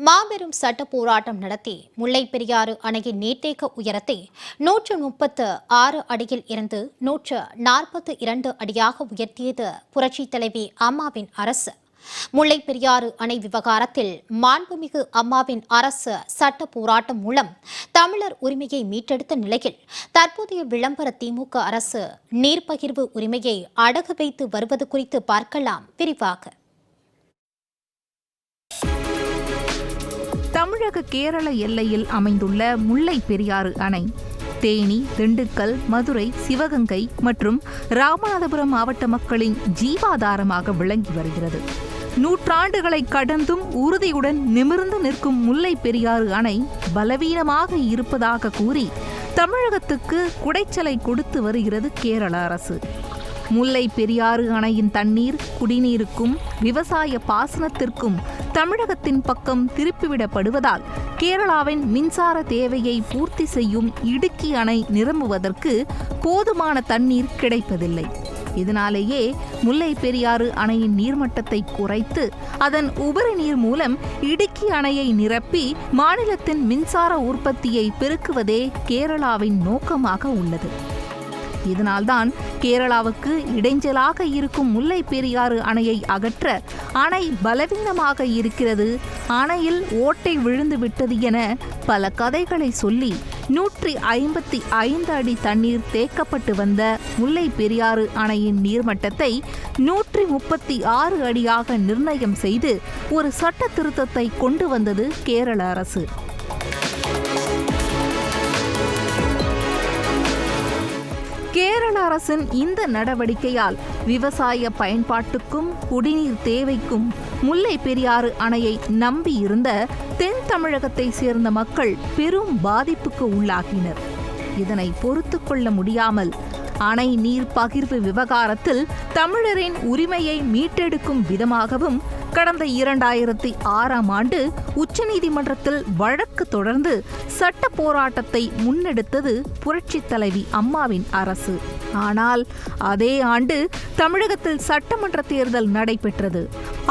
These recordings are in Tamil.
மாபெரும் சட்ட போராட்டம் நடத்தி முல்லைப் பெரியாறு அணையின் நீர்த்தேக்க உயரத்தை 136 அடியில் இருந்து 142 அடியாக உயர்த்தியது புரட்சித் தலைவி அம்மாவின் அரசு. முல்லைப் பெரியாறு அணை விவகாரத்தில் மாண்புமிகு அம்மாவின் அரசு சட்ட போராட்டம் மூலம் தமிழர் உரிமையை மீட்டெடுத்த நிலையில் தற்போதைய விளம்பர திமுக அரசு நீர்பகிர்வு உரிமையை அடகு வைத்து வருவது குறித்து பார்க்கலாம் விரிவாக. தமிழக கேரள எல்லையில் அமைந்துள்ள முல்லைப் பெரியாறு அணை தேனி, திண்டுக்கல், மதுரை, சிவகங்கை மற்றும் ராமநாதபுரம் மாவட்ட மக்களின் ஜீவாதாரமாக விளங்கி வருகிறது. நூற்றாண்டுகளை கடந்தும் உறுதியுடன் நிமிர்ந்து நிற்கும் முல்லைப் பெரியாறு அணை பலவீனமாக இருப்பதாக கூறி தமிழகத்துக்கு குடைச்சலை கொடுத்து வருகிறது கேரள அரசு. முல்லைப் பெரியாறு அணையின் தண்ணீர் குடிநீருக்கும் விவசாய பாசனத்திற்கும் தமிழகத்தின் பக்கம் திருப்பிவிடப்படுவதால் கேரளாவின் மின்சார தேவையை பூர்த்தி செய்யும் இடுக்கி அணை நிரம்புவதற்கு போதுமான தண்ணீர் கிடைப்பதில்லை. இதனாலேயே முல்லைப் பெரியாறு அணையின் நீர்மட்டத்தை குறைத்து அதன் உபரி நீர் மூலம் இடுக்கி அணையை நிரப்பி மாநிலத்தின் மின்சார உற்பத்தியை பெருக்குவதே கேரளாவின் நோக்கமாக உள்ளது. இதனால்தான் கேரளாவுக்கு இடைஞ்சலாக இருக்கும் முல்லைப் பெரியாறு அணையை அகற்ற அணை பலவீனமாக இருக்கிறது, அணையில் ஓட்டை விழுந்து விட்டது என பல கதைகளை சொல்லி 155 அடி தண்ணீர் தேக்கப்பட்டு வந்த முல்லைப் பெரியாறு அணையின் நீர்மட்டத்தை 136 அடியாக நிர்ணயம் செய்து ஒரு சட்ட திருத்தத்தை கொண்டு வந்தது கேரள அரசு. கேரள அரசின் இந்த நடவடிக்கையால் விவசாய பயன்பாட்டுக்கும் குடிநீர் தேவைக்கும் முல்லைப் பெரியாறு அணையை நம்பியிருந்த தென் தமிழகத்தை சேர்ந்த மக்கள் பெரும் பாதிப்புக்கு உள்ளாகினர். இதனை பொறுத்து கொள்ள முடியாமல் அணை நீர் பகிர்வு விவகாரத்தில் தமிழரின் உரிமையை மீட்டெடுக்கும் விதமாகவும் கடந்த 2006ஆம் ஆண்டு உச்சநீதிமன்றத்தில் வழக்கு தொடர்ந்து சட்ட போராட்டத்தை முன்னெடுத்தது புரட்சித் தலைவி அம்மாவின் அரசு. ஆனால் அதே ஆண்டு தமிழகத்தில் சட்டமன்ற தேர்தல் நடைபெற்றது.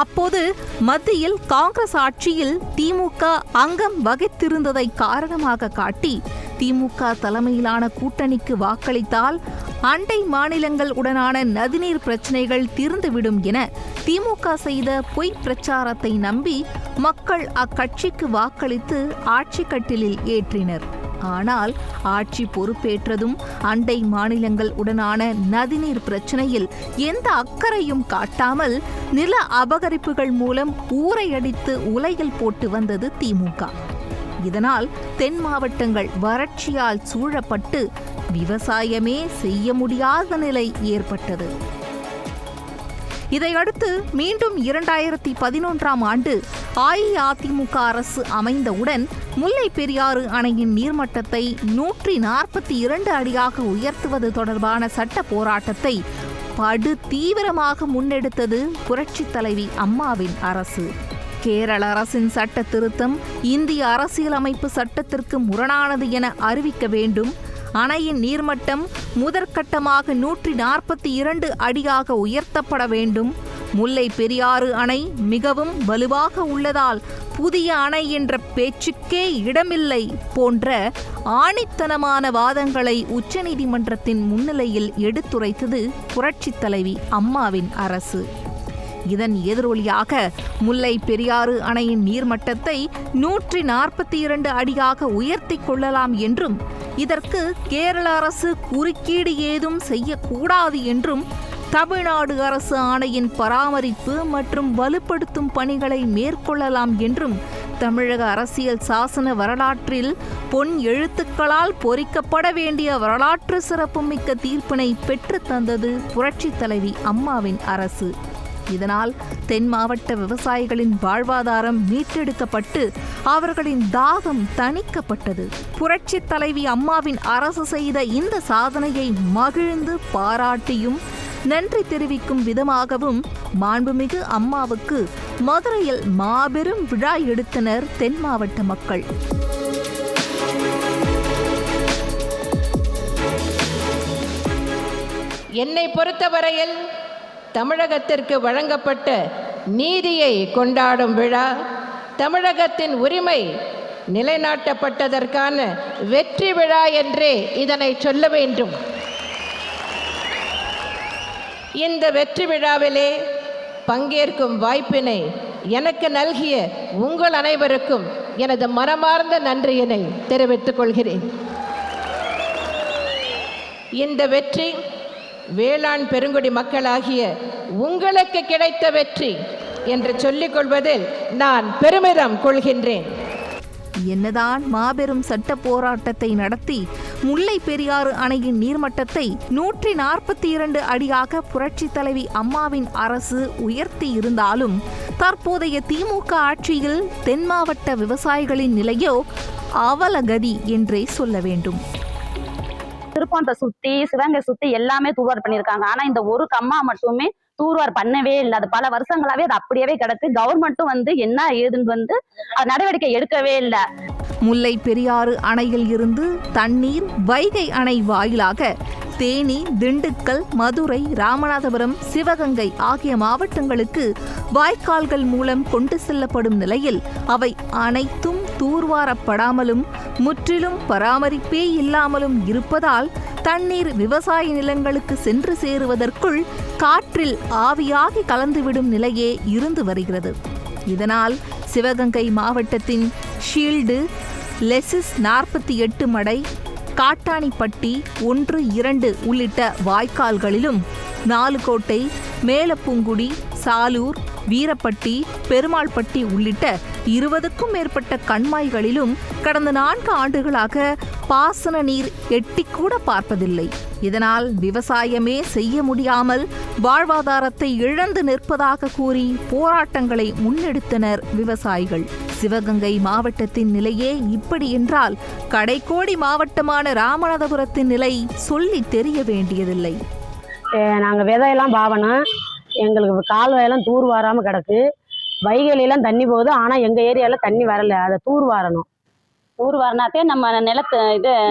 அப்போது மத்தியில் காங்கிரஸ் ஆட்சியில் திமுக அங்கம் வகித்திருந்ததை காரணமாக காட்டி திமுக தலைமையிலான கூட்டணிக்கு வாக்களித்தால் அண்டை மாநிலங்கள் உடனான நதிநீர் பிரச்சினைகள் தீர்ந்துவிடும் என திமுக செய்த பொய் பிரச்சாரத்தை நம்பி மக்கள் அக்கட்சிக்கு வாக்களித்து ஆட்சி கட்டிலில் ஏற்றினர். ஆனால் ஆட்சி பொறுப்பேற்றதும் அண்டை மாநிலங்கள் உடனான நதிநீர் பிரச்சனையில் எந்த அக்கறையும் காட்டாமல் நில அபகரிப்புகள் மூலம் ஊரை அடித்து உலையில் போட்டு வந்தது திமுக. இதனால் தென் மாவட்டங்கள் வறட்சியால் சூழப்பட்டு விவசாயமே செய்ய முடியாத நிலை ஏற்பட்டது. இதையடுத்து மீண்டும் 2011ஆம் ஆண்டு அஇஅதிமுக அரசு அமைந்தவுடன் முல்லைப் பெரியாறு அணையின் நீர்மட்டத்தை 142 அடியாக உயர்த்துவது தொடர்பான சட்ட போராட்டத்தை படு தீவிரமாக முன்னெடுத்தது புரட்சித் தலைவி அம்மாவின் அரசு. கேரள அரசின் சட்ட திருத்தம் இந்திய அரசியலமைப்பு சட்டத்திற்கு முரணானது என அறிவிக்க வேண்டும், அணையின் நீர்மட்டம் முதற்கட்டமாக 142 அடியாக உயர்த்தப்பட வேண்டும், முல்லைப் பெரியாறு அணை மிகவும் வலுவாக உள்ளதால் புதிய அணை என்ற பேச்சுக்கே இடமில்லை போன்ற ஆணித்தனமான வாதங்களை உச்சநீதிமன்றத்தின் முன்னிலையில் எடுத்துரைத்தது புரட்சித் தலைவி அம்மாவின் அரசு. இதன் எதிரொலியாக முல்லைப் பெரியாறு அணையின் நீர்மட்டத்தை 142 அடியாக உயர்த்தி கொள்ளலாம் என்றும் இதற்கு கேரள அரசு குறுக்கீடு ஏதும் செய்யக்கூடாது என்றும் தமிழ்நாடு அரசு அணையின் பராமரிப்பு மற்றும் வலுப்படுத்தும் பணிகளை மேற்கொள்ளலாம் என்றும் தமிழக அரசியல் சாசன வரலாற்றில் பொன் எழுத்துக்களால் பொறிக்கப்பட வேண்டிய வரலாற்று சிறப்புமிக்க தீர்ப்பினை பெற்று தந்தது புரட்சித் தலைவி அம்மாவின் அரசு. இதனால் தென் மாவட்ட விவசாயிகளின் வாழ்வாதாரம் மீட்டெடுக்கப்பட்டு அவர்களின் தாகம் தணிக்கப்பட்டது. புரட்சித் தலைவி அம்மாவின் அரசு செய்த இந்த சாதனையை மகிழ்ந்து பாராட்டியும் நன்றி தெரிவிக்கும் விதமாகவும் மாண்புமிகு அம்மாவுக்கு மதுரையில் மாபெரும் விழா எடுத்தனர் தென் மாவட்ட மக்கள். என்னை பொறுத்தவரையில் தமிழகத்திற்கு வழங்கப்பட்ட நீதியை கொண்டாடும் விழா தமிழகத்தின் உரிமை நிலைநாட்டப்பட்டதற்கான வெற்றி விழா என்றே இதனை சொல்ல வேண்டும். இந்த வெற்றி விழாவிலே பங்கேற்கும் வாய்ப்பினை எனக்கு நல்கிய உங்கள் அனைவருக்கும் எனது மனமார்ந்த நன்றியினை தெரிவித்துக் கொள்கிறேன். இந்த வெற்றி வேளாண் பெருங்குடி மக்களாகிய உங்களுக்கு கிடைத்த வெற்றி என்று சொல்லிக் கொள்வதில் நான் பெருமிதம் கொள்கின்றேன். என்னதான் மாபெரும் சட்ட போராட்டத்தை நடத்தி முல்லை பெரியாறு அணையின் நீர்மட்டத்தை 142 அடியாக புரட்சி தலைவி அம்மாவின் அரசு உயர்த்தி இருந்தாலும் தற்போதைய திமுக ஆட்சியில் தென் மாவட்ட விவசாயிகளின் நிலையோ அவலகதி என்றே சொல்ல வேண்டும். திருப்பத்தை சுத்தி சிவகங்கை சுத்தி எல்லாமே தூர்வார் பண்ணியிருக்காங்க. ஆனா இந்த ஒரு கம்மா மட்டுமே தூர்வார் பண்ணவே இல்லை. அது பல வருஷங்களாவே அது அப்படியே கிடக்கு. கவர்மெண்ட்டும் என்ன ஏதுன்னு அது நடவடிக்கை எடுக்கவே இல்லை. முல்லை பெரியாறு அணையில் இருந்து தண்ணீர் வைகை அணை வாயிலாக தேனி, திண்டுக்கல், மதுரை, ராமநாதபுரம், சிவகங்கை ஆகிய மாவட்டங்களுக்கு வாய்க்கால்கள் மூலம் கொண்டு செல்லப்படும் நிலையில் அவை அனைத்தும் தூர்வாரப்படாமலும் முற்றிலும் பராமரிப்பே இல்லாமலும் இருப்பதால் தண்ணீர் விவசாய நிலங்களுக்கு சென்று சேருவதற்குள் காற்றில் ஆவியாகி கலந்துவிடும் நிலையே இருந்து வருகிறது. இதனால் சிவகங்கை மாவட்டத்தின் ஷீல்டு, லெசிஸ் 48 மடை, காட்டாணிப்பட்டி 1, 2 உள்ளிட்ட வாய்க்கால்களிலும் நாலுகோட்டை, மேலப்பூங்குடி, சாலூர், வீரப்பட்டி, பெருமாள்பட்டி உள்ளிட்ட 20க்கும் மேற்பட்ட கண்மாய்களிலும் கடந்த 4 ஆண்டுகளாக பாசன நீர் எட்டிக்கூட பார்ப்பதில்லை. இதனால் விவசாயமே செய்ய முடியாமல் வாழ்வாதாரத்தை இழந்து நிற்பதாக கூறி போராட்டங்களை முன்னெடுத்தனர் விவசாயிகள். சிவகங்கை மாவட்டத்தின் நிலையே இப்படி என்றால் கடைக்கோடி மாவட்டமான ராமநாதபுரத்தின் நிலை சொல்லி தெரிய வேண்டியதில்லை. நாங்கள் விதையெல்லாம் பாவணும், எங்களுக்கு கால்வாயெல்லாம் தூர் வாராமல் கிடக்கு. வைகையிலாம் தண்ணி போகுது, ஆனால் எங்கள் ஏரியாவில் தண்ணி வரல. அதை தூர் வாரணும். தூர் வாரினாத்தே நம்ம நிலத்தை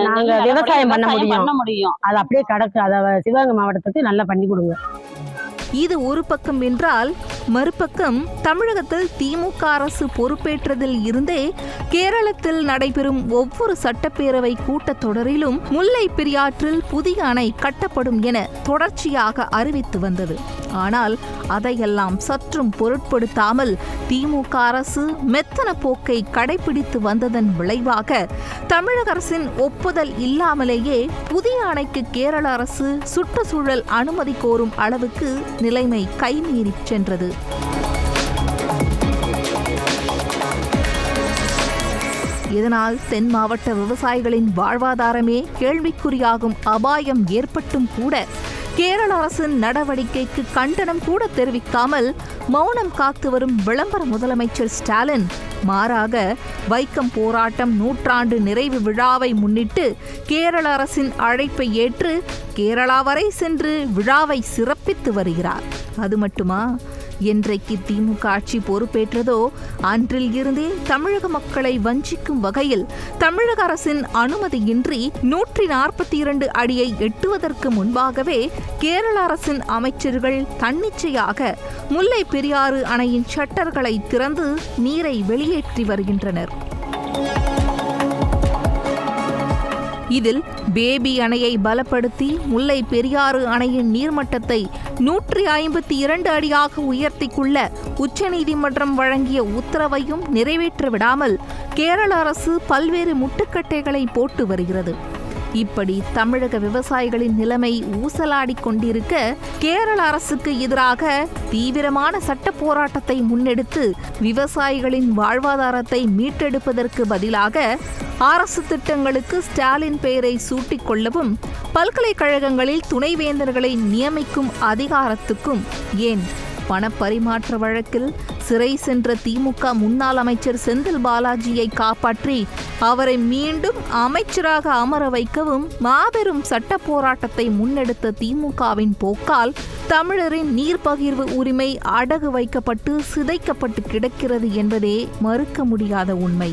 நாங்கள் விவசாயம் பண்ண முடியும். அது அப்படியே கிடக்கு. அதை சிவகங்கை மாவட்டத்துக்கு நல்லா பண்ணி கொடுங்க. இது ஒரு பக்கம் என்றால் மறுபக்கம் தமிழகத்தில் திமுக அரசு பொறுப்பேற்றதில் இருந்தே கேரளத்தில் நடைபெறும் ஒவ்வொரு சட்டப்பேரவை கூட்டத்தொடரிலும் முல்லை பெரியாற்றில் புதிய அணை கட்டப்படும் என தொடர்ச்சியாக அறிவித்து வந்தது. ஆனால் அதையெல்லாம் சற்றும் பொருட்படுத்தாமல் திமுக அரசு மெத்தன போக்கை கடைபிடித்து வந்ததன் விளைவாக தமிழக அரசின் ஒப்புதல் இல்லாமலேயே புதிய அணைக்கு கேரள அரசு சுற்றுச்சூழல் அனுமதி கோரும் அளவுக்கு நிலைமை கைமீறி சென்றது. இதனால் தென் மாவட்ட விவசாயிகளின் வாழ்வாதாரமே கேள்விக்குறியாகும் அபாயம் ஏற்பட்டும் கூட கேரள அரசின் நடவடிக்கைக்கு கண்டனம் கூட தெரிவிக்காமல் மௌனம் காத்து வரும் விளம்பர முதலமைச்சர் ஸ்டாலின் மாறாக வைக்கம் போராட்டம் 100 நிறைவு விழாவை முன்னிட்டு கேரள அரசின் அழைப்பை ஏற்று கேரளா வரை சென்று விழாவை சிறப்பித்து வருகிறார். அது மட்டுமா, என்றைக்கு திமுக ஆட்சி பொறுப்பேற்றதோ அன்றில் இருந்தே தமிழக மக்களை வஞ்சிக்கும் வகையில் தமிழக அரசின் அனுமதியின்றி 142 அடியை எட்டுவதற்கு முன்பாகவே கேரள அரசின் அமைச்சர்கள் தன்னிச்சையாக முல்லை பெரியாறு அணையின் ஷட்டர்களை திறந்து நீரை வெளியேற்றி வருகின்றனர். இதில் பேபி அணையை பலப்படுத்தி முல்லை பெரியாறு அணையின் நீர்மட்டத்தை 152 அடியாக உயர்த்திக்குள்ள உச்சநீதிமன்றம் வழங்கிய உத்தரவையும் நிறைவேற்ற விடாமல் கேரள அரசு பல்வேறு முட்டுக்கட்டைகளை போட்டு வருகிறது. இப்படி தமிழக விவசாயிகளின் நிலைமை ஊசலாடி கொண்டிருக்க கேரள அரசுக்கு எதிராக தீவிரமான சட்ட போராட்டத்தை முன்னெடுத்து விவசாயிகளின் வாழ்வாதாரத்தை மீட்டெடுப்பதற்கு பதிலாக அரசு திட்டங்களுக்கு ஸ்டாலின் பெயரை சூட்டிக் கொள்ளவும் பல்கலைக்கழகங்களில் துணைவேந்தர்களை நியமிக்கும் அதிகாரத்துக்கும் ஏன் பணப்பரிமாற்ற வழக்கில் சிறை சென்ற திமுக முன்னாள் அமைச்சர் செந்தில் பாலாஜியை காப்பாற்றி அவரை மீண்டும் அமைச்சராக அமர வைக்கவும் மாபெரும் சட்ட போராட்டத்தை முன்னெடுத்த திமுகவின் போக்கால் தமிழரின் நீர் பகிர்வு உரிமை அடகு வைக்கப்பட்டு சிதைக்கப்பட்டு கிடக்கிறது என்பதே மறுக்க முடியாத உண்மை.